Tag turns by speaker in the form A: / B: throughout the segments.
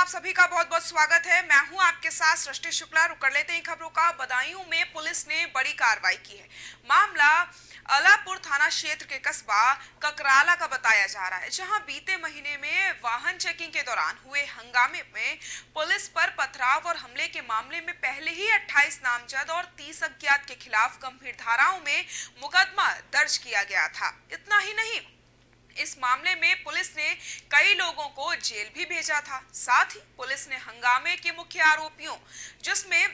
A: आप सभी का बहुत बहुत स्वागत है। मैं हूं आपके साथ सृष्टि शुक्ला। रुक कर लेते हैं खबरों का। बदायूं में पुलिस ने बड़ी कार्रवाई की है। मामला अलापुर थाना क्षेत्र के कस्बा ककराला का बताया जा रहा है, जहां बीते महीने में वाहन चेकिंग के दौरान हुए हंगामे में पुलिस पर पथराव और हमले के मामले में पहले ही 28 नामजद और 30 अज्ञात के खिलाफ गंभीर धाराओं में मुकदमा दर्ज किया गया था। इतना ही नहीं, इस मामले में पुलिस ने कई लोगों को जेल भी भेजा था। साथ ही पुलिस ने हंगामे के मुख्य आरोपियों, जिसमें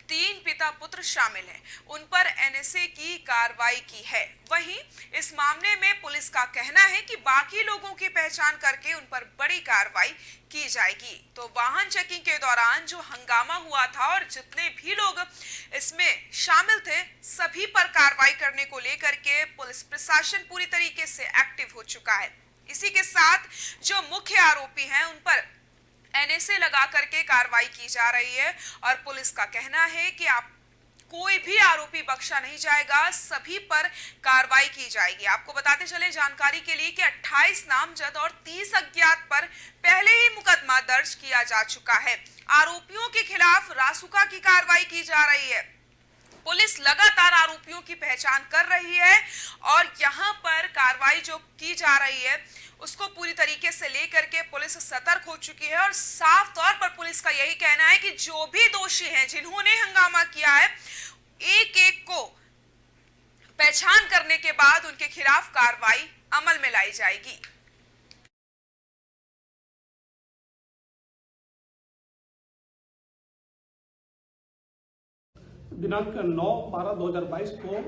A: 3 पिता पुत्र शामिल हैं, उन पर एनएसए की कार्रवाई की है। वहीं इस मामले में पुलिस का कहना है कि बाकी लोगों की पहचान करके उन पर बड़ी कार्रवाई की जाएगी। तो वाहन चेकिंग के दौरान जो हंगामा हुआ था और जितने भी लोग इसमें शामिल थे, सभी पर कार्रवाई करने को लेकर के पुलिस प्रशासन पूरी तरीके से एक्टिव हो चुका है। इसी के साथ जो मुख्य आरोपी हैं, उन पर एनएसए लगा करके कार्रवाई की जा रही है और पुलिस का कहना है कि आप कोई भी आरोपी बख्शा नहीं जाएगा, सभी पर कार्रवाई की जाएगी। आपको बताते चले जानकारी के लिए कि 28 नामजद और 30 अज्ञात पर पहले ही मुकदमा दर्ज किया जा चुका है। आरोपियों के खिलाफ रासुका की कार्रवाई की जा रही है। पुलिस लगातार आरोपियों की पहचान कर रही है और यहां पर कार्रवाई जो की जा रही है उसको पूरी तरीके से लेकर के पुलिस सतर्क हो चुकी है और साफ तौर पर पुलिस का यही कहना है कि जो भी दोषी हैं, जिन्होंने हंगामा किया है, एक एक को पहचान करने के बाद उनके खिलाफ कार्रवाई अमल में लाई जाएगी।
B: दिनांक 9/12/2022 को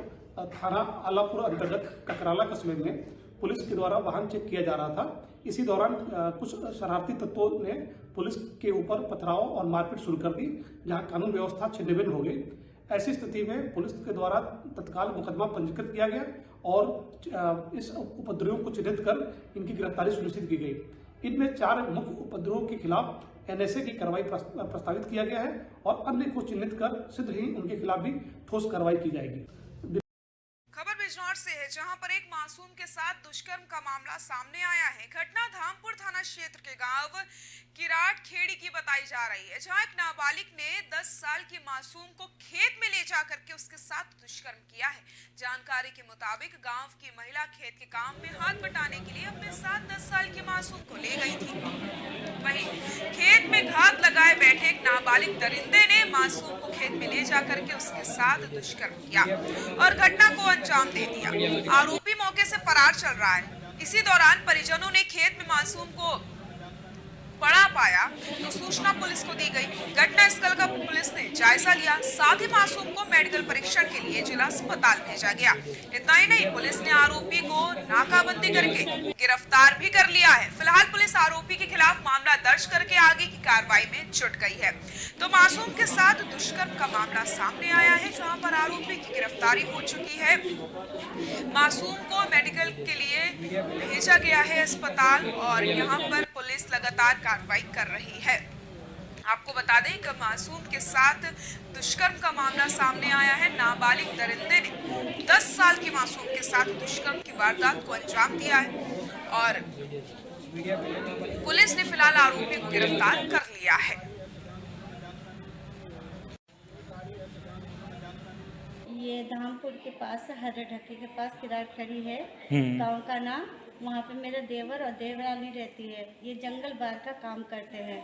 B: थाना आलापुर अंतर्गत ककराला कस्बे में पुलिस के द्वारा वाहन चेक किया जा रहा था। इसी दौरान कुछ शरारती तत्वों ने पुलिस के ऊपर पथराव और मारपीट शुरू कर दी, जहां कानून व्यवस्था छिन्न-भिन्न हो गई। ऐसी स्थिति में पुलिस के द्वारा तत्काल मुकदमा पंजीकृत किया गया और इस उपद्रवियों को चिन्हित कर इनकी गिरफ्तारी सुनिश्चित की गई। इनमें 4 मुख्य उपद्रवियों के खिलाफ एनएसए की कार्रवाई प्रस्तावित किया गया है और अन्य को चिन्हित कर शीघ्र ही उनके खिलाफ भी ठोस कार्रवाई की जाएगी।
A: खबर बिजनौर से है, जहां पर एक मासूम के साथ दुष्कर्म का मामला सामने आया है। घटना धामपुर थाना क्षेत्र के गांव किराट खेड़ी की बताई जा रही है, जहां एक नाबालिग ने 10 साल की मासूम को खेत में ले जाकर के उसके साथ दुष्कर्म किया है। जानकारी के मुताबिक गांव की महिला खेत के काम में हाथ बटाने के लिए अपने साथ 10 साल की मासूम को ले गई थी। वहीं खेत में घात लगाए बैठे एक नाबालिग दरिंदे ने मासूम को खेत में ले जाकर के उसके साथ दुष्कर्म किया और घटना को अंजाम दे दिया। आरोपी मौके से फरार चल रहा है। इसी दौरान परिजनों ने खेत में मासूम को पड़ा पाया तो सूचना पुलिस को दी गई। घटनास्थल का पुलिस ने जायजा लिया, साथ ही मासूम को मेडिकल परीक्षण के लिए जिला अस्पताल भेजा गया। इतना ही नहीं, पुलिस ने आरोपी को नाकाबंदी करके गिरफ्तार भी कर लिया है। फिलहाल पुलिस आरोपी के खिलाफ मामला दर्ज करके आगे की कार्रवाई में जुट गई है। तो मासूम के साथ दुष्कर्म का मामला सामने आया है, जहाँ पर आरोपी की गिरफ्तारी हो चुकी है। मासूम को मेडिकल के लिए भेजा गया है अस्पताल और यहाँ पर पुलिस लगातार कार्रवाई कर रही है। आपको बता दें कि मासूम के साथ दुष्कर्म का मामला सामने आया है। नाबालिग दरिंदे ने 10 साल की मासूम के साथ दुष्कर्म की वारदात को अंजाम दिया है और पुलिस ने फिलहाल आरोपी को गिरफ्तार कर लिया है।
C: ये धामपुर के पास हरे ढक्के के पास किराट खड़ी है गांव का नाम। वहाँ पे मेरे देवर और देवरानी रहती है। ये जंगल बार का काम करते हैं।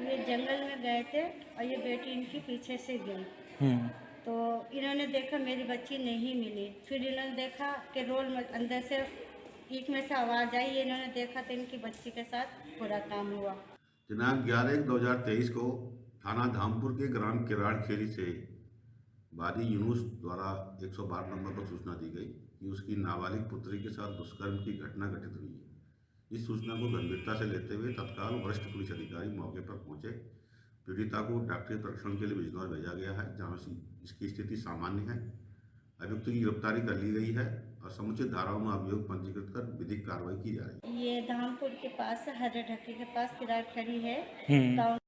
C: ये जंगल में गए थे और ये बेटी इनकी पीछे से गई। तो इन्होंने देखा मेरी बच्ची नहीं मिली। फिर इन्होंने देखा कि रोल में अंदर से ईख में से आवाज़ आई। इन्होंने देखा तो इनकी बच्ची के साथ बुरा काम हुआ।
D: दिनांक 11/1/2023 को थाना धामपुर के ग्राम किराट खेड़ी से वादी यूनुस द्वारा 112 नंबर पर सूचना दी गई कि उसकी नाबालिग पुत्री के साथ दुष्कर्म की घटना घटित हुई है। इस सूचना को गंभीरता से लेते हुए तत्काल वरिष्ठ पुलिस अधिकारी मौके पर पहुंचे। पीड़िता को डॉक्टरी परीक्षण के लिए बिजनौर भेजा गया है, जहां इसकी स्थिति सामान्य है। अभियुक्त की गिरफ्तारी कर ली गई है और समुचित धाराओं में अभियोग पंजीकृत कर विधिक कार्रवाई की जा रही है।
C: ये धामपुर के पास हरे ढक्के के पास किराट खड़ी है गाँव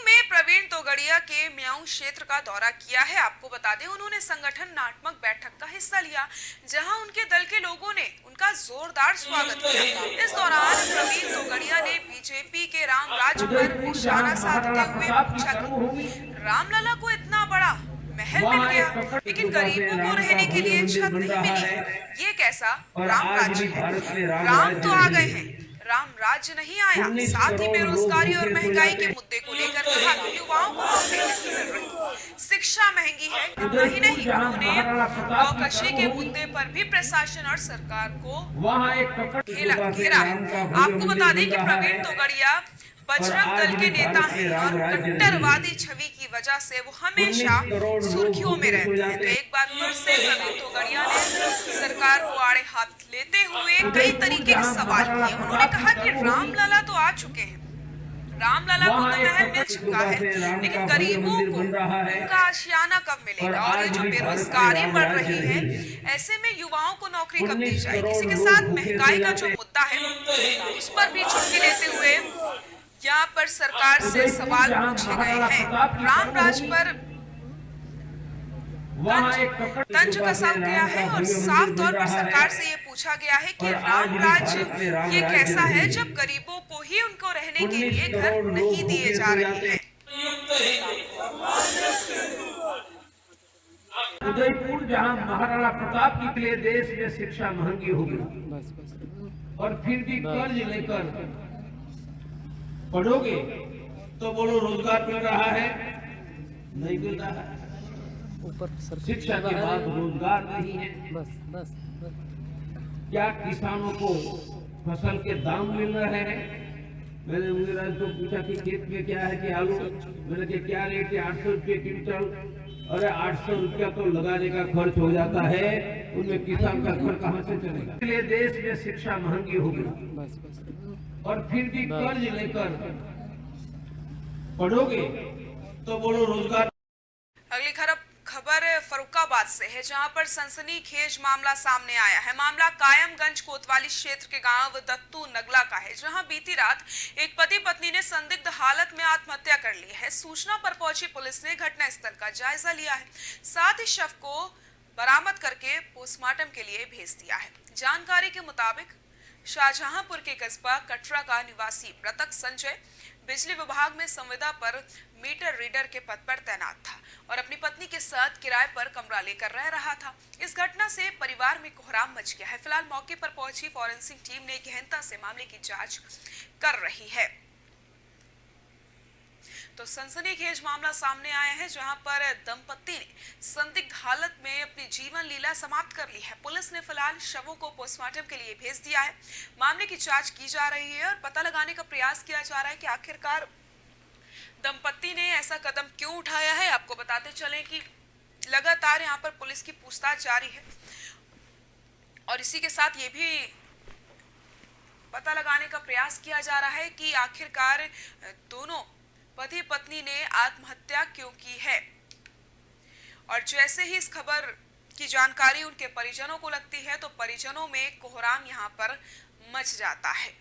A: में प्रवीण तोगड़िया के म्याऊं क्षेत्र का दौरा किया है। आपको बता दें उन्होंने संगठन नाटक बैठक का हिस्सा लिया, जहां उनके दल के लोगों ने उनका जोरदार स्वागत किया। इस दौरान प्रवीण तोगड़िया ने बीजेपी के रामराज पर निशाना साधते हुए पूछा कि रामलला को इतना बड़ा महल मिल गया, लेकिन गरीबों को रहने के लिए छत नहीं मिली। ये कैसा राम राज्य है? राम तो आ गए हैं, राम राज्य नहीं आया। साथ ही बेरोजगारी और महंगाई के मुद्दे को लेकर कहा कि युवाओं को नौकरी नहीं मिल रही, शिक्षा महंगी है। इतना ही नहीं, उन्होंने नौकरी के मुद्दे पर भी प्रशासन और सरकार को घेरा है। आपको बता दें कि प्रवीण तोगड़िया बजरंग दल के नेता हैं और कट्टरवादी छवि की वजह से वो हमेशा सुर्खियों में रहते हैं। तो एक बार फिर से प्रवीण तोगड़िया ने सरकार को आड़े हाथ लेते हुए कई तरीके के सवाल किए। उन्होंने कहा कि रामलला तो आ चुके हैं, रामलला को तो महल मिल चुका है, लेकिन गरीबों को उनका आशियाना कब मिलेगा? और ये जो बेरोजगारी बढ़ रही है, ऐसे में युवाओं को नौकरी कब दी जाएगी? इसी के साथ महंगाई का जो मुद्दा है उस पर भी चुटकी लेते हुए यहाँ पर सरकार से सवाल पूछे गए हैं। रामराज पर तंज कसा गया है और साफ तौर पर सरकार से ये पूछा गया है कि रामराज ये कैसा है जब गरीबों को ही उनको रहने के लिए घर नहीं दिए जा रहे हैं।
E: उदयपुर जहां महाराणा प्रताप के लिए देश में शिक्षा महंगी हो गई और फिर भी कर्ज लेकर पढ़ोगे तो बोलो रोजगार मिल रहा है, नहीं मिल रहा है। शिक्षा के बाद रोजगार नहीं है। बस क्या किसानों को फसल के दाम मिल रहे हैं? मैंने मुझे को पूछा कि खेत में क्या है कि आलू, मैंने कहा क्या रेट है? 800 रुपये क्विंटल। अरे 800 रुपया तो लगाने का खर्च हो जाता है, उनमें किसान का घर कहाँ से चलेगा? इसलिए देश में शिक्षा महंगी हो गई और फिर भी कर्ज लेकर पढ़ोगे तो बोलो रोजगार।
A: अगली खबर फर्रुखाबाद से है, जहां पर सनसनीखेज मामला सामने आया है। मामला कायमगंज कोतवाली क्षेत्र के गांव दत्तू नगला का है, जहां बीती रात एक पति पत्नी ने संदिग्ध हालत में आत्महत्या कर ली है। सूचना पर पहुंची पुलिस ने घटनास्थल का जायजा लिया है, साथ ही शव को बरामद करके पोस्टमार्टम के लिए भेज दिया है। जानकारी के मुताबिक शाहजहांपुर के कस्बा कटरा का निवासी मृतक संजय बिजली विभाग में संविदा पर मीटर रीडर के पद पर तैनात था और अपनी पत्नी के साथ किराए पर कमरा लेकर रह रहा था। इस घटना से परिवार में कोहराम मच गया है। फिलहाल मौके पर पहुंची फॉरेंसिक टीम ने गहनता से मामले की जांच कर रही है। तो सनसनीखेज मामला सामने आया है, जहां पर दंपति ने संदिग्ध हालत में अपनी जीवन लीला समाप्त कर ली है। पुलिस ने फिलहाल शवों को पोस्टमार्टम के लिए भेज दिया है। मामले की जांच की जा रही है और पता लगाने का प्रयास किया जा रहा है कि आखिरकार दंपति ने ऐसा कदम क्यों उठाया है। आपको बताते चलें कि लगातार यहां पर पुलिस की पूछताछ जारी है और इसी के साथ ये भी पता लगाने का प्रयास किया जा रहा है कि आखिरकार दोनों पति पत्नी ने आत्महत्या क्यों की है। और जैसे ही इस खबर की जानकारी उनके परिजनों को लगती है तो परिजनों में कोहराम यहां पर मच जाता है।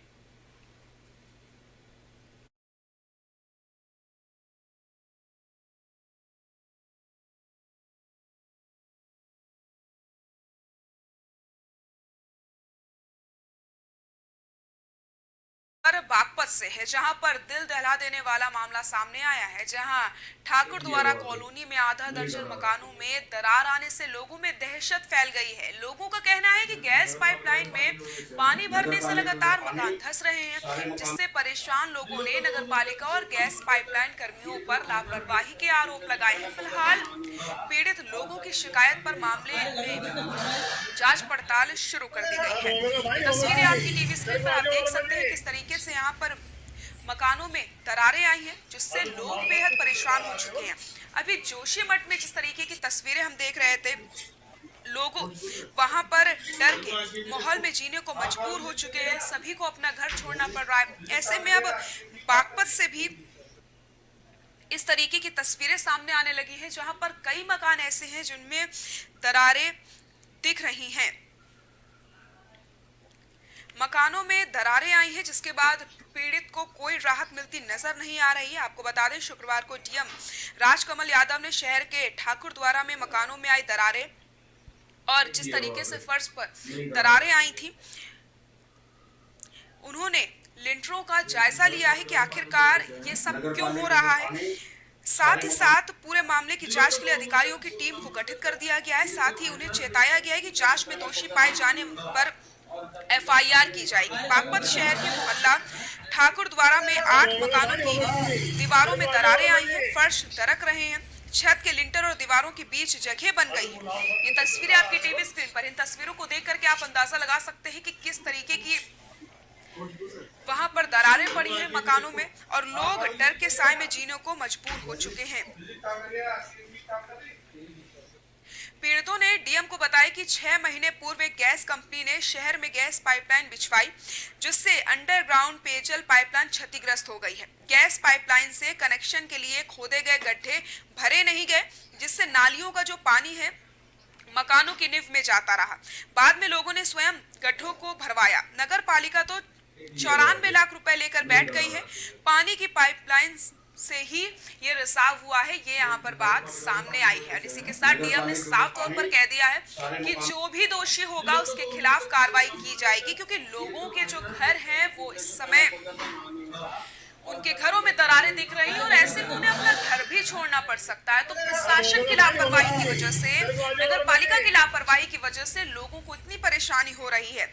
A: बागपत से है, जहां पर दिल दहला देने वाला मामला सामने आया है, जहां ठाकुर द्वारा कॉलोनी में आधा दर्जन मकानों में दरार आने से लोगों में दहशत फैल गई है। लोगों का कहना है कि गैस पाइपलाइन में पानी भरने से लगातार मकान धंस रहे हैं, जिससे परेशान लोगों ने नगरपालिका और गैस पाइपलाइन कर्मियों पर लापरवाही के आरोप लगाए हैं। फिलहाल पीड़ित लोगों की शिकायत पर मामले में जांच पड़ताल शुरू कर दी गई है। तस्वीरें आपकी टीवी स्क्रीन पर आप देख सकते हैं किस तरीके से यहाँ पर मकानों में दरारें आई हैं, जिससे लोग बेहद परेशान हो चुके हैं। अभी जोशीमठ में जिस तरीके की तस्वीरें हम देख रहे थे, लोग वहां पर डर के माहौल में जीने को मजबूर हो चुके हैं, सभी को अपना घर छोड़ना पड़ रहा है। ऐसे में अब बागपत से भी इस तरीके की तस्वीरें सामने आने लगी हैं, जहां पर कई मकान ऐसे हैं जिनमें दरारें दिख रही हैं। मकानों में दरारें आई हैं, जिसके बाद पीड़ित को कोई राहत मिलती नजर नहीं आ रही है। आपको बता दें, शुक्रवार को डीएम राजकमल यादव ने शहर के ठाकुर द्वारा में मकानों में आई दरारें और जिस तरीके से फर्श पर दरारें आई थी, उन्होंने लिंटरों का जायजा लिया है कि आखिरकार ये सब क्यों हो रहा है। साथ ही साथ पूरे मामले की जांच के लिए अधिकारियों की टीम को गठित कर दिया गया है। साथ ही उन्हें चेताया गया है कि जांच में दोषी पाए जाने पर एफआईआर की जाएगी। बागपत शहर के मोहल्ला ठाकुर द्वारा में 8 मकानों की दीवारों में दरारें आई हैं, फर्श दरक रहे हैं, छत के लिंटर और दीवारों के बीच जगह बन गई है। ये तस्वीरें आपकी टीवी स्क्रीन पर, इन तस्वीरों को देख करके आप अंदाजा लगा सकते हैं कि किस तरीके की वहां पर दरारें पड़ी हैं मकानों में और लोग डर के साए में जीने को मजबूर हो चुके हैं। पीड़ितों ने डीएम को बताया कि 6 महीने पूर्व एक गैस कंपनी ने शहर में गैस पाइपलाइन बिछवाई, जिससे अंडरग्राउंड पेयजल पाइपलाइन क्षतिग्रस्त हो गई है। गैस पाइपलाइन से कनेक्शन के लिए खोदे गए गड्ढे भरे नहीं गए, जिससे नालियों का जो पानी है मकानों की नींव में जाता रहा। बाद में लोगों ने स्वयं गड्ढों को भरवाया। नगर पालिका तो 94 लाख रुपए लेकर बैठ गई है। पानी की पाइपलाइन से ही ये रिसाव हुआ है, ये यहाँ पर बात सामने आई है। इसी के साथ डीएम ने साफ तौर पर कह दिया है कि जो भी दोषी होगा उसके खिलाफ कार्रवाई की जाएगी, क्योंकि लोगों के जो घर हैं वो इस समय उनके घरों में दरारें दिख रही हैं और ऐसे में उन्हें अपना घर भी छोड़ना पड़ सकता है। तो प्रशासन की लापरवाही की वजह से, नगर पालिका की लापरवाही की वजह से लोगों को इतनी परेशानी हो रही है।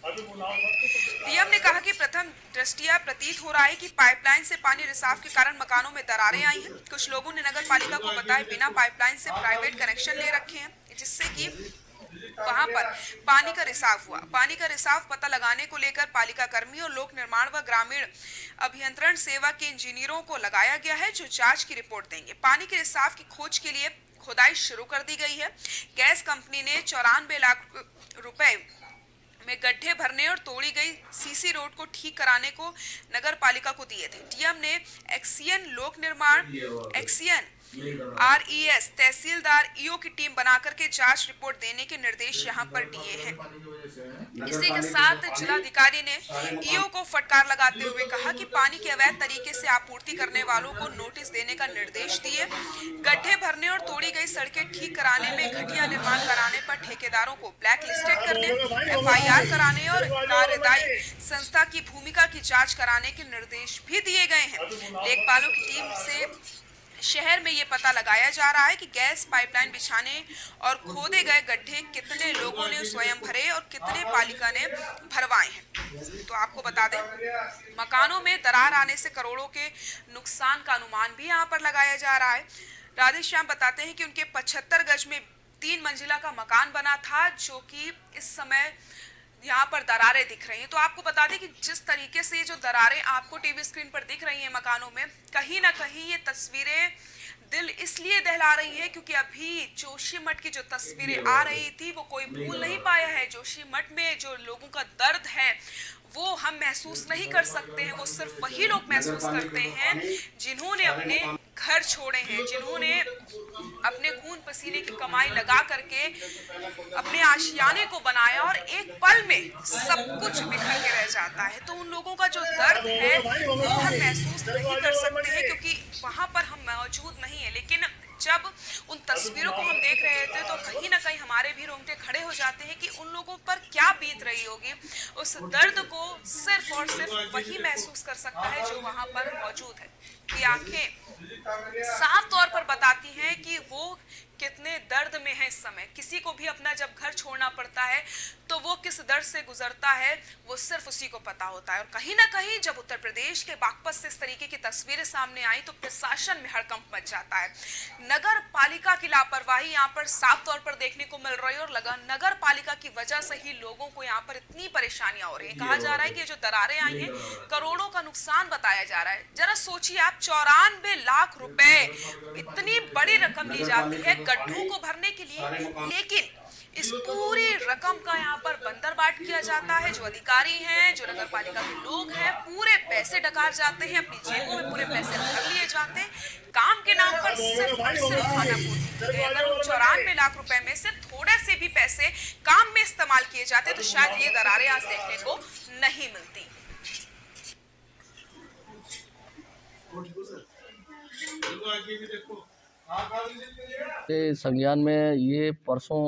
A: डीएम ने कहा कि प्रथम दृष्टया प्रतीत हो रहा है कि पाइपलाइन से पानी रिसाव के कारण मकानों में दरारें आई हैं। कुछ लोगों ने नगर पालिका को बताया बिना पाइपलाइन से प्राइवेट कनेक्शन ले रखे हैं, जिससे कि वहां पर पानी का रिसाव हुआ। पानी का रिसाव पता लगाने को लेकर पालिका कर्मी और लोक निर्माण व ग्रामीण अभियंत्रण सेवा के इंजीनियरों को लगाया गया है, जो जांच की रिपोर्ट देंगे। पानी के रिसाव की खोज के लिए खुदाई शुरू कर दी गई है। गैस कंपनी ने 94 लाख रुपए में गड्ढे भरने और तोड़ी गई सीसी रोड को ठीक कराने को नगर पालिका को दिए थे। डीएम ने एक्सीएन लोक निर्माण, एक्सीएन आरईएस तहसीलदार ईओ की टीम बनाकर के जांच रिपोर्ट देने के निर्देश यहां पर दिए हैं। इसी के साथ जिलाधिकारी ने ईओ को फटकार लगाते हुए कहा कि पानी की अवैध तरीके से आपूर्ति करने वालों को नोटिस देने का निर्देश दिए। गड्ढे भरने और तोड़ी गई सड़कें ठीक कराने में घटिया निर्माण कराने पर ठेकेदारों को ब्लैक लिस्टेड करने, एफआईआर कराने और कार्यदायी संस्था की भूमिका की जांच कराने के निर्देश भी दिए गए हैं। लेखपालों की टीम से शहर में ये पता लगाया जा रहा है कि गैस पाइपलाइन बिछाने और खोदे गए गड्ढे कितने लोगों ने स्वयं भरे और कितने पालिका ने भरवाए हैं। तो आपको बता दें, मकानों में दरार आने से करोड़ों के नुकसान का अनुमान भी यहाँ पर लगाया जा रहा है। राधेश्याम बताते हैं कि उनके 75 गज में 3 मंजिला का मकान बना था, जो कि इस समय यहाँ पर दरारें दिख रही हैं। तो आपको बता दें कि जिस तरीके से जो दरारें आपको टीवी स्क्रीन पर दिख रही हैं मकानों में, कहीं ना कहीं ये तस्वीरें दिल इसलिए दहला रही है क्योंकि अभी जोशीमठ की जो तस्वीरें आ रही थी वो कोई भूल नहीं पाया है। जोशीमठ में जो लोगों का दर्द है वो हम महसूस नहीं कर सकते हैं, वो सिर्फ वही लोग महसूस करते हैं जिन्होंने अपने घर छोड़े हैं, जिन्होंने अपने खून पसीने की कमाई लगा करके अपने आशियाने को बनाया और एक पल में सब कुछ बिखर के रह जाता है। तो उन लोगों का जो दर्द है वो हम महसूस नहीं कर सकते हैं क्योंकि वहां पर हम मौजूद नहीं है। लेकिन जब उन तस्वीरों को हम देख रहे थे तो कहीं ना कहीं हमारे भी रोंगटे खड़े हो जाते हैं कि उन लोगों पर क्या बीत रही होगी। उस दर्द को सिर्फ और सिर्फ वही महसूस कर सकता है जो वहां पर मौजूद है। कि आंखें साफ तौर पर बताती हैं कि वो कितने दर्द में है इस समय। किसी को भी अपना जब घर छोड़ना पड़ता है तो वो किस दर्द से गुजरता है वो सिर्फ उसी को पता होता है। और कहीं ना कहीं जब उत्तर प्रदेश के बागपत से इस तरीके की तस्वीरें सामने आई तो प्रशासन में हड़कंप मच जाता है। नगर पालिका की लापरवाही यहाँ पर साफ तौर पर देखने को मिल रही है और नगर पालिका की वजह से ही लोगों को यहाँ पर इतनी परेशानियां हो रही है। कहा जा रहा है कि जो दरारें आई हैं करोड़ों का नुकसान बताया जा रहा है। जरा सोचिए आप, 94 लाख रुपए इतनी बड़ी रकम ली जाती है गड्ढों को भरने के लिए, लेकिन इस पूरी रकम का यहाँ पर बंदरबाट किया जाता है। जो अधिकारी हैं, जो नगर पालिका के लोग हैं, पूरे पैसे डकार जाते हैं, अपनी जेबों में पूरे पैसे भर लिए जाते हैं। काम के नाम पर सिर्फ और सिर्फ खानापूर्ति। अगर उन 94 लाख रुपए में से थोड़े से भी पैसे काम में इस्तेमाल किए जाते तो शायद ये दरारें आज देखने को नहीं मिलती।
F: संज्ञान में ये परसों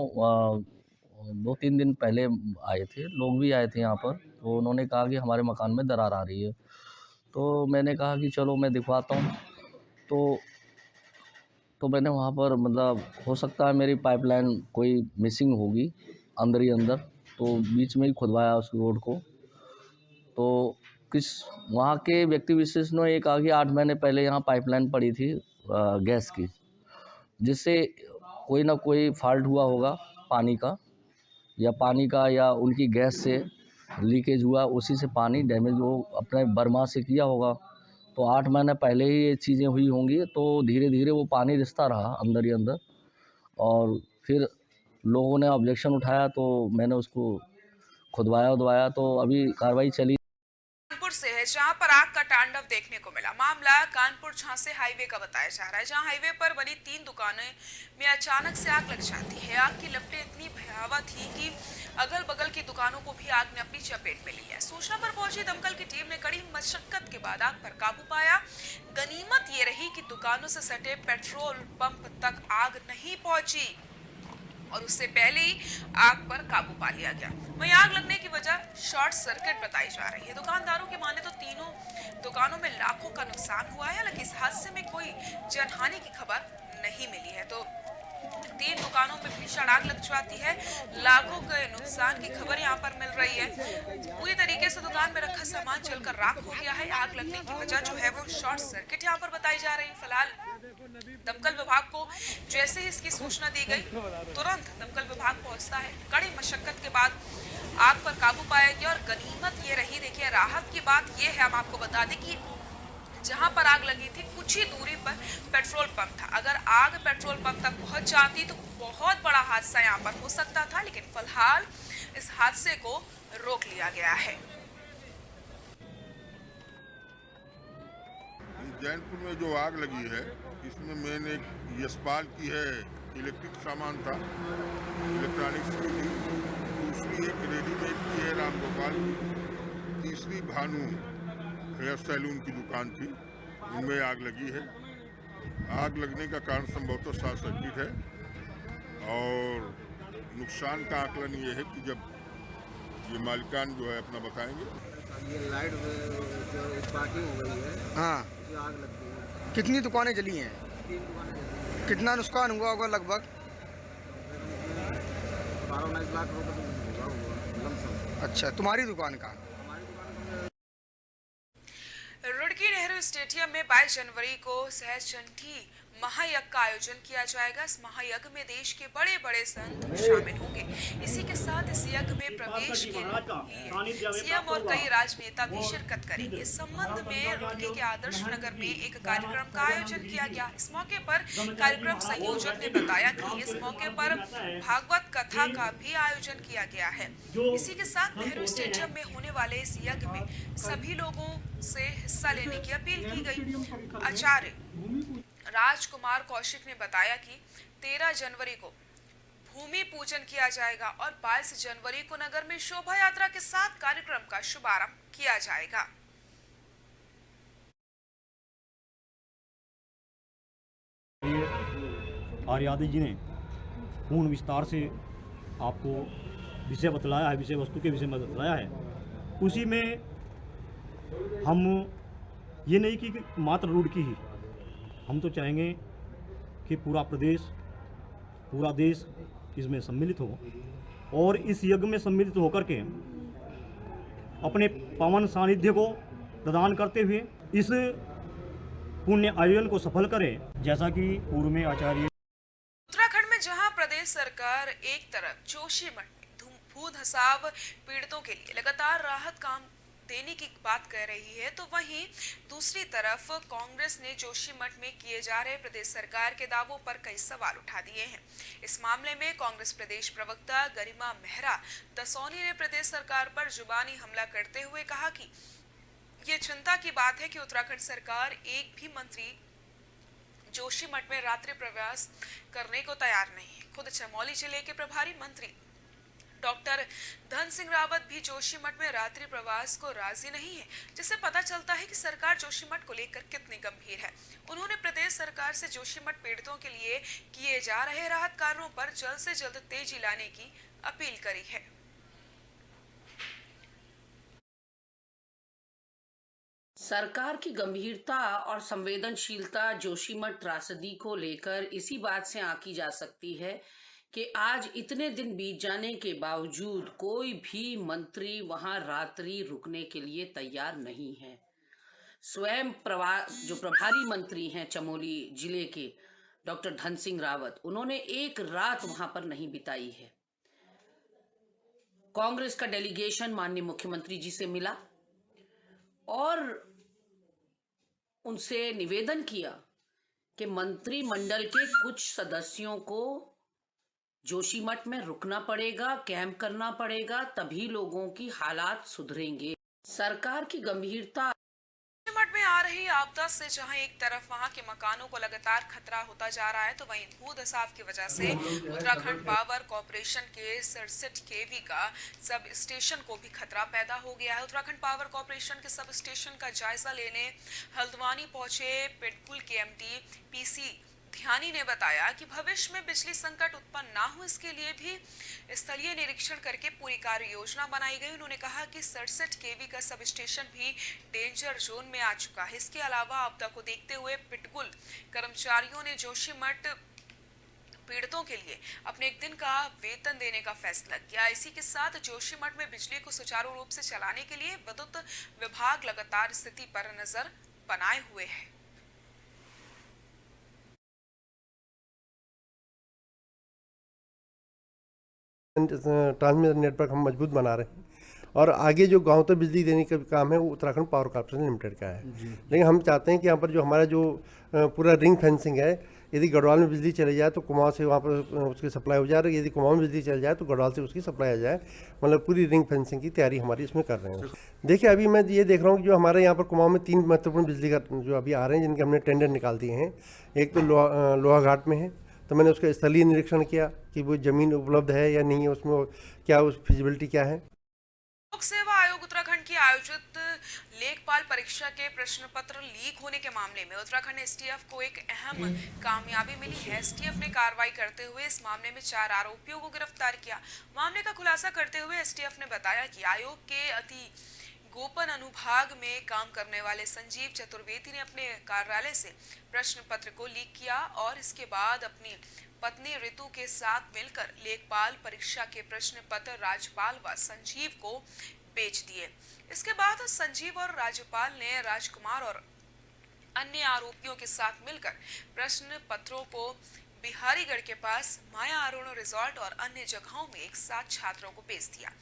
F: 2-3 दिन पहले आए थे, लोग भी आए थे यहाँ पर। तो उन्होंने कहा कि हमारे मकान में दरार आ रही है। तो मैंने कहा कि चलो मैं दिखवाता हूँ। तो मैंने वहाँ पर मतलब हो सकता है मेरी पाइपलाइन कोई मिसिंग होगी अंदर ही अंदर, तो बीच में ही खुदवाया उस रोड को। तो वहाँ के व्यक्ति विशेष ने ये कहा कि 8 महीने पहले यहाँ पाइपलाइन पड़ी थी गैस की, जिससे कोई ना कोई फॉल्ट हुआ होगा पानी का या उनकी गैस से लीकेज हुआ, उसी से पानी डैमेज वो अपने बर्मा से किया होगा। तो 8 महीने पहले ही ये चीज़ें हुई होंगी। तो धीरे धीरे वो पानी रिसता रहा अंदर ही अंदर, और फिर लोगों ने ऑब्जेक्शन उठाया तो मैंने उसको खुदवाया तो अभी कार्रवाई चली।
A: कानपुर से है जहां पर आग का तांडव देखने को मिला। मामला कानपुर झांसी हाईवे का बताया जा रहा है, जहां हाईवे पर बनी 3 दुकानें में अचानक से आग लग जाती है। आग की लपटें इतनी भयावह थी कि अगल बगल की दुकानों को भी आग ने अपनी चपेट में लिया। सूचना पर पहुंची दमकल की टीम ने कड़ी मशक्कत के बाद आग पर काबू पाया। गनीमत ये रही कि दुकानों से सटे पेट्रोल पंप तक आग नहीं पहुंची और उससे पहले ही आग पर काबू पा लिया गया। वहीं आग लगने की वजह शॉर्ट सर्किट बताई जा रही है। दुकानदारों के माने तो तीनों दुकानों में लाखों का नुकसान हुआ है। हालांकि इस हादसे में कोई जनहानि की खबर नहीं मिली है। तो 3 दुकानों में भीषण आग लग जाती है, लाखों के नुकसान की खबर यहाँ पर मिल रही है। पूरी तरीके से दुकान में रखा सामान जलकर राख हो गया है। आग लगने की वजह जो है वो शॉर्ट सर्किट यहाँ पर बताई जा रही है। फिलहाल दमकल विभाग को जैसे ही इसकी सूचना दी गई, तुरंत दमकल विभाग पहुंचता है। कड़ी मशक्कत के बाद आग पर काबू पाया गया और गनीमत ये रही, देखिए राहत की बात ये है, हम आपको बता दें कि जहां पर आग लगी थी कुछ ही दूरी पर पेट्रोल पंप था। अगर आग पेट्रोल पंप तक पहुंच जाती तो बहुत बड़ा हादसा यहां पर हो सकता था, लेकिन फिलहाल इस हादसे को रोक लिया गया है।
G: जैनपुर में जो आग लगी है इसमें मेन एक यशपाल की है, इलेक्ट्रिक सामान था, इलेक्ट्रॉनिक्स की थी। दूसरी एक रेडीमेड की है रामगोपाल की। तीसरी भानु हेयर सैलून की दुकान थी, उनमें आग लगी है। आग लगने का कारण संभवतः शॉर्ट सर्किट है और नुकसान का आकलन ये है कि जब ये मालिकान जो है अपना बताएंगे।
H: ये लाइट जो स्पार्किंग हो गई है,
I: हाँ,
H: आग लग गई है।
I: कितनी दुकानें जली हैं?
H: 3 दुकानें जली हैं।
I: कितना नुकसान हुआ होगा लगभग?
H: 12-19 लाख रुपए होगा लमसम।
I: अच्छा, तुम्हारी दुकान का?
A: रुड़की नेहरू स्टेडियम में 22 जनवरी को सहस्त्रचंडी महायज्ञ का आयोजन किया जाएगा। इस महायज्ञ में देश के बड़े बड़े संत शामिल होंगे। इसी के साथ इस यज्ञ में प्रवेश के लिए सीएम और कई राजनेता भी शिरकत करेंगे। इस संबंध में रुड़की के आदर्श नगर में एक कार्यक्रम का आयोजन किया गया। इस मौके पर कार्यक्रम संयोजक ने बताया कि इस मौके पर भागवत कथा का भी आयोजन किया गया है। इसी के साथ नेहरू स्टेडियम में होने वाले इस यज्ञ में सभी लोगों से हिस्सा लेने की अपील की गई। आचार्य राजकुमार कौशिक ने बताया कि 13 जनवरी को भूमि पूजन किया जाएगा और 22 जनवरी को नगर में शोभा यात्रा के साथ कार्यक्रम का शुभारंभ किया जाएगा।
J: आर्यादि जी ने पूर्ण विस्तार से आपको विषय बतलाया है, विषय वस्तु के विषय में बतलाया है। उसी में हम ये नहीं कि मात्र रुड़की ही, हम तो चाहेंगे कि पूरा प्रदेश, पूरा देश इसमें सम्मिलित हो और इस यज्ञ में सम्मिलित होकर के अपने पावन सानिध्य को प्रदान करते हुए इस पुण्य आयोजन को सफल करें। जैसा कि पूर्व में आचार्य
A: उत्तराखंड में जहां प्रदेश सरकार एक तरफ जोशीमठ में भू धसाव पीड़ितों के लिए लगातार राहत काम देने की बात कह रही है, तो वहीं दूसरी तरफ कांग्रेस ने जोशीमठ में किए जा रहे प्रदेश सरकार के दावों पर कई सवाल उठा दिए हैं। इस मामले में कांग्रेस प्रदेश प्रवक्ता गरिमा मेहरा दसौनी ने प्रदेश सरकार पर जुबानी हमला करते हुए कहा कि ये चिंता की बात है कि उत्तराखंड सरकार एक भी मंत्री जोशीमठ में रात्रि प्रवास करने को तैयार नहीं है। खुद चमोली जिले के प्रभारी मंत्री डॉक्टर धन सिंह रावत भी जोशीमठ में रात्रि प्रवास को राजी नहीं है, जिससे पता चलता है कि सरकार जोशीमठ को लेकर कितनी गंभीर है। उन्होंने प्रदेश सरकार से जोशीमठ पीड़ितों के लिए किए जा रहे राहत कार्यों पर जल्द से जल्द तेजी लाने की अपील करी है।
K: सरकार की गंभीरता और संवेदनशीलता जोशीमठ त्रासदी को लेकर इसी बात से आंकी जा सकती है कि आज इतने दिन बीत जाने के बावजूद कोई भी मंत्री वहां रात्रि रुकने के लिए तैयार नहीं है। स्वयं जो प्रभारी मंत्री हैं चमोली जिले के डॉक्टर धन सिंह रावत, उन्होंने एक रात वहां पर नहीं बिताई है। कांग्रेस का डेलीगेशन माननीय मुख्यमंत्री जी से मिला और उनसे निवेदन किया कि मंत्रिमंडल के कुछ सदस्यों को जोशीमठ में रुकना पड़ेगा, कैंप करना पड़ेगा, तभी लोगों की हालात सुधरेंगे। सरकार की गंभीरता
A: जोशीमठ में आ रही आपदा से जहां एक तरफ वहां के मकानों को लगातार खतरा होता जा रहा है, तो वहीं भूदसाव की वजह से उत्तराखंड पावर कॉर्पोरेशन के 67 केवी का सब स्टेशन को भी खतरा पैदा हो गया है। उत्तराखंड पावर कॉर्पोरेशन के सब स्टेशन का जायजा लेने हल्द्वानी पहुंचे पिटकुल के एमडी पीसी ध्यानी ने बताया कि भविष्य में बिजली संकट उत्पन्न ना हो, इसके लिए भी स्थलीय निरीक्षण करके पूरी कार्य योजना बनाई गई। उन्होंने कहा कि 67 केवी का सब स्टेशन भी डेंजर जोन में आ चुका है। इसके अलावा आपदा को देखते हुए पिटकुल कर्मचारियों ने जोशीमठ पीड़ितों के लिए अपने एक दिन का वेतन देने का फैसला किया। इसी के साथ जोशीमठ में बिजली को सुचारू रूप से चलाने के लिए विद्युत विभाग लगातार स्थिति पर नजर बनाए हुए है।
L: ट्रांसमिशन नेटवर्क हम मजबूत बना रहे हैं और आगे जो गांव तक बिजली देने का काम है वो उत्तराखंड पावर कॉर्पोरेशन लिमिटेड का है। लेकिन हम चाहते हैं कि यहाँ पर जो हमारा जो पूरा रिंग फेंसिंग है, यदि गढ़वाल में बिजली चली जाए तो कुमाऊं से वहाँ पर उसकी सप्लाई हो जाए, और यदि कुमाऊं में बिजली चली जाए तो गढ़वाल से उसकी सप्लाई आ जाए। मतलब पूरी रिंग फेंसिंग की तैयारी हमारी इसमें कर रहे हैं। देखिए अभी मैं ये देख रहा हूँ कि जो हमारे यहाँ पर कुमाऊं में 3 महत्वपूर्ण बिजली का जो अभी आ रहे हैं, जिनके हमने टेंडर निकाल दिए हैं। एक तो लोहा घाट में है, तो मैंने उसका स्थलीय निरीक्षण किया कि वो ज़मीन उपलब्ध है या नहीं है, उसमें क्या उस फिजिबिलिटी क्या है।
A: लोक सेवा आयोग उत्तराखंड की आयोजित लेखपाल परीक्षा के प्रश्न पत्र लीक होने के मामले में उत्तराखंड एसटीएफ को एक अहम कामयाबी मिली है। एसटीएफ ने कार्रवाई करते हुए इस मामले में 4 आरोपियों को गिरफ्तार किया। मामले का खुलासा करते हुए एसटीएफ ने बताया कि आयोग के अति गोपन अनुभाग में काम करने वाले संजीव चतुर्वेदी ने अपने कार्यालय से प्रश्न पत्र को लीक किया और इसके बाद अपनी पत्नी ऋतु के साथ मिलकर लेखपाल परीक्षा के प्रश्न पत्र राज्यपाल व संजीव को बेच दिए। इसके बाद संजीव और राज्यपाल ने राजकुमार और अन्य आरोपियों के साथ मिलकर प्रश्न पत्रों को बिहारीगढ़ के पास माया अरुण रिजॉर्ट और अन्य जगहों में एक साथ छात्रों को बेच दिया।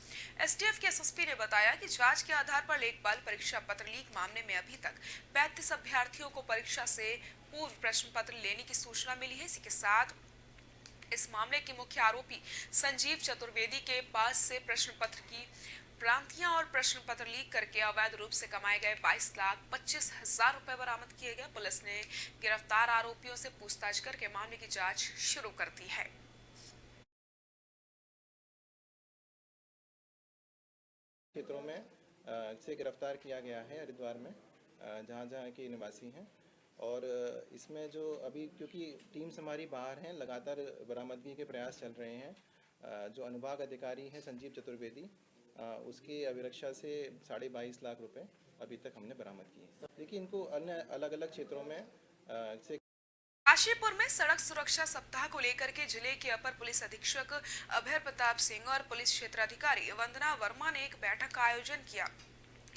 A: एसटीएफ के एसएसपी ने बताया कि जांच के आधार पर लेखपाल परीक्षा पत्र लीक मामले में अभी तक 35 अभ्यर्थियों को परीक्षा से पूर्व प्रश्न पत्र लेने की सूचना मिली है। इसी के साथ इस मामले के मुख्य आरोपी संजीव चतुर्वेदी के पास से प्रश्न पत्र की प्रांतियां और प्रश्न पत्र लीक करके अवैध रूप से कमाए गए 22,25,000 रुपए बरामद किए गए। पुलिस ने गिरफ्तार आरोपियों से पूछताछ करके मामले की जांच शुरू कर दी है।
M: क्षेत्रों में से गिरफ्तार किया गया है हरिद्वार में, जहां के निवासी हैं। और इसमें जो अभी क्योंकि टीम्स हमारी बाहर हैं, लगातार बरामदगी के प्रयास चल रहे हैं। जो अनुभाग अधिकारी हैं संजीव चतुर्वेदी, उसकी अभिरक्षा से 22.5 लाख रुपए अभी तक हमने बरामद किए। देखिए इनको अन्य अलग अलग क्षेत्रों में से
A: काशीपुर में सड़क सुरक्षा सप्ताह को लेकर के जिले के अपर पुलिस अधीक्षक अभय प्रताप सिंह और पुलिस क्षेत्राधिकारी वंदना वर्मा ने एक बैठक का आयोजन किया।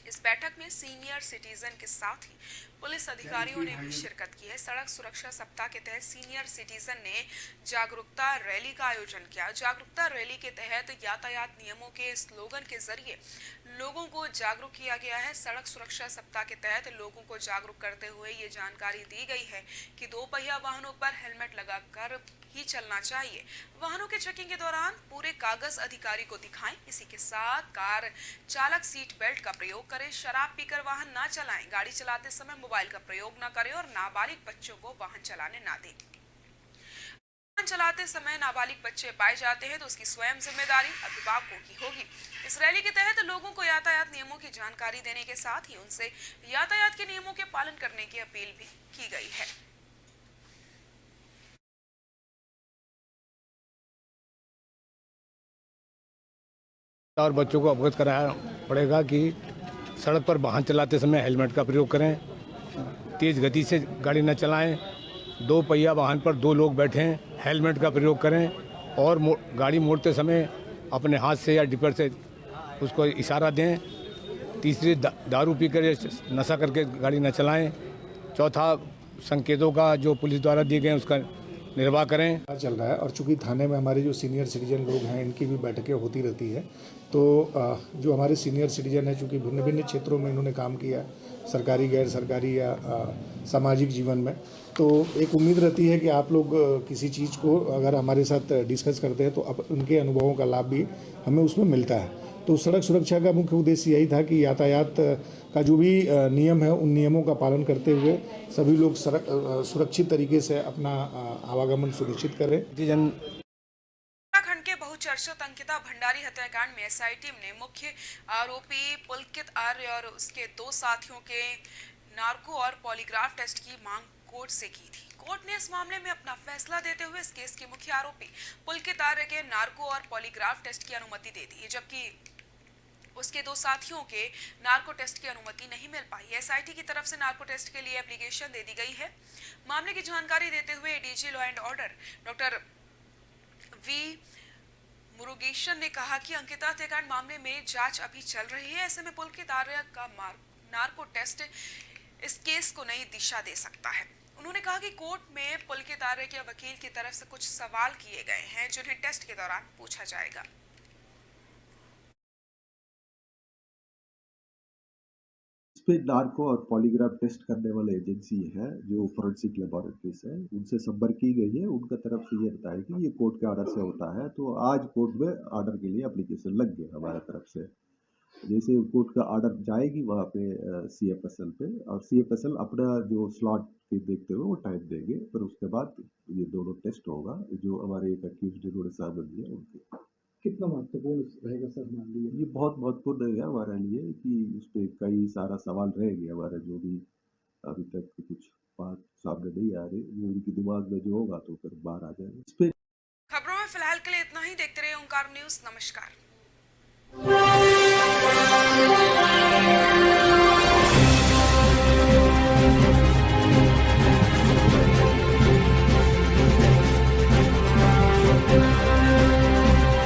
A: इस बैठक में सीनियर सिटीजन के साथ ही पुलिस अधिकारियों ने भी शिरकत की है। सड़क सुरक्षा सप्ताह के तहत सीनियर सिटीजन ने जागरूकता रैली का आयोजन किया। जागरूकता रैली के तहत यातायात नियमों के स्लोगन के जरिए लोगों को जागरूक किया गया है। सड़क सुरक्षा सप्ताह के तहत लोगों को जागरूक करते हुए ये जानकारी दी गई है कि 2 पहिया वाहनों पर हेलमेट लगाकर ही चलना चाहिए। वाहनों के चेकिंग के दौरान पूरे कागज अधिकारी को दिखाएं। इसी के साथ कार चालक सीट बेल्ट का प्रयोग करें। शराब पीकर वाहन ना चलाएं। गाड़ी चलाते समय मोबाइल का प्रयोग न करें और नाबालिग बच्चों को वाहन चलाने ना दें। वाहन चलाते समय नाबालिग बच्चे पाए जाते हैं तो उसकी स्वयं जिम्मेदारी अभिभावकों की होगी। इस रैली के तहत लोगों को यातायात नियमों की जानकारी देने के साथ ही उनसे यातायात के नियमों के पालन करने की अपील भी की गई है।
N: और बच्चों को अवगत कराया पड़ेगा कि सड़क पर वाहन चलाते समय हेलमेट का प्रयोग करें, तेज़ गति से गाड़ी न चलाएं, 2 पहिया वाहन पर 2 लोग बैठें, हेलमेट का प्रयोग करें और गाड़ी मोड़ते समय अपने हाथ से या डिपर से उसको इशारा दें। तीसरी, दारू पीकर या नशा करके गाड़ी न चलाएं। चौथा, संकेतों का जो पुलिस द्वारा दिए गए उसका निर्वाह करें।
O: चल रहा है और चूंकि थाने में हमारे जो सीनियर सिटीजन लोग हैं इनकी भी बैठकें होती रहती है, तो जो हमारे सीनियर सिटीजन हैं चूंकि भिन्न भिन्न क्षेत्रों में इन्होंने काम किया, सरकारी, गैर सरकारी या सामाजिक जीवन में, तो एक उम्मीद रहती है कि आप लोग किसी चीज़ को अगर हमारे साथ डिस्कस करते हैं तो अब उनके अनुभवों का लाभ भी हमें उसमें मिलता है। तो सड़क सुरक्षा का मुख्य उद्देश्य यही था कि यातायात का जो भी नियम है उन नियमों का पालन करते हुए सभी लोग सुरक्षित तरीके से अपना आवागमन सुनिश्चित करें।
A: उत्तराखंड के बहुचर्चित अंकिता भंडारी हत्याकांड में एसआई टीम ने मुख्य आरोपी पुलकित आर्य और उसके 2 साथियों के नार्को और पॉलीग्राफ टेस्ट की मांग कोर्ट से की थी। कोर्ट ने इस मामले में अपना फैसला देते हुए इस केस के मुख्य आरोपी पुलकित आर्य के नार्को और पॉलीग्राफ टेस्ट की अनुमति दे दी, जबकि उसके 2 साथियों के नार्को टेस्ट की अनुमति नहीं मिल पाई। एसआईटी की तरफ से नार्को टेस्ट के लिए एप्लीकेशन दे दी गई है। मामले की जानकारी देते हुए ADG law and order doctor V Murugesan ने कहा कि अंकिता हत्याकांड मामले में जांच अभी चल रही है। ऐसे में पुलकित आर्य का नार्को टेस्ट इस केस को नई दिशा दे सकता है। उन्होंने कहा कि कोर्ट में पुलकित आर्य के वकील की तरफ से कुछ सवाल किए गए हैं जिन्हें टेस्ट के दौरान पूछा जाएगा।
P: इस पे नार्को और पॉलीग्राफ टेस्ट करने वाले एजेंसी है जो फोरेंसिक लेबोरेटरीज है, उनसे संपर्क की गई है। उनका तरफ से ये बताया कि ये कोर्ट के ऑर्डर से होता है, तो आज कोर्ट में ऑर्डर के लिए एप्लीकेशन लग गया हमारे तरफ से। जैसे कोर्ट का ऑर्डर जाएगी वहाँ पे CFSL पे, और CFSL अपना जो स्लॉट देखते हुए वो टाइम देंगे, पर उसके बाद ये दोनों टेस्ट होगा जो हमारे एक अक्यूज्ड जिन्होंने सामने दिया उनके।
O: कितना महत्वपूर्ण रहेगा सर मान लीजिए?
P: ये बहुत महत्वपूर्ण रहेगा हमारे लिए कि उस पर कई सारा सवाल रहेंगे हमारे, जो भी अभी तक कुछ बात सामने नहीं आ रही, वो उनके दिमाग में जो होगा तो फिर बाहर आ जाएगा। इस पे
A: खबरों में फिलहाल के लिए इतना ही। देखते रहिए ओंकार न्यूज़। नमस्कार।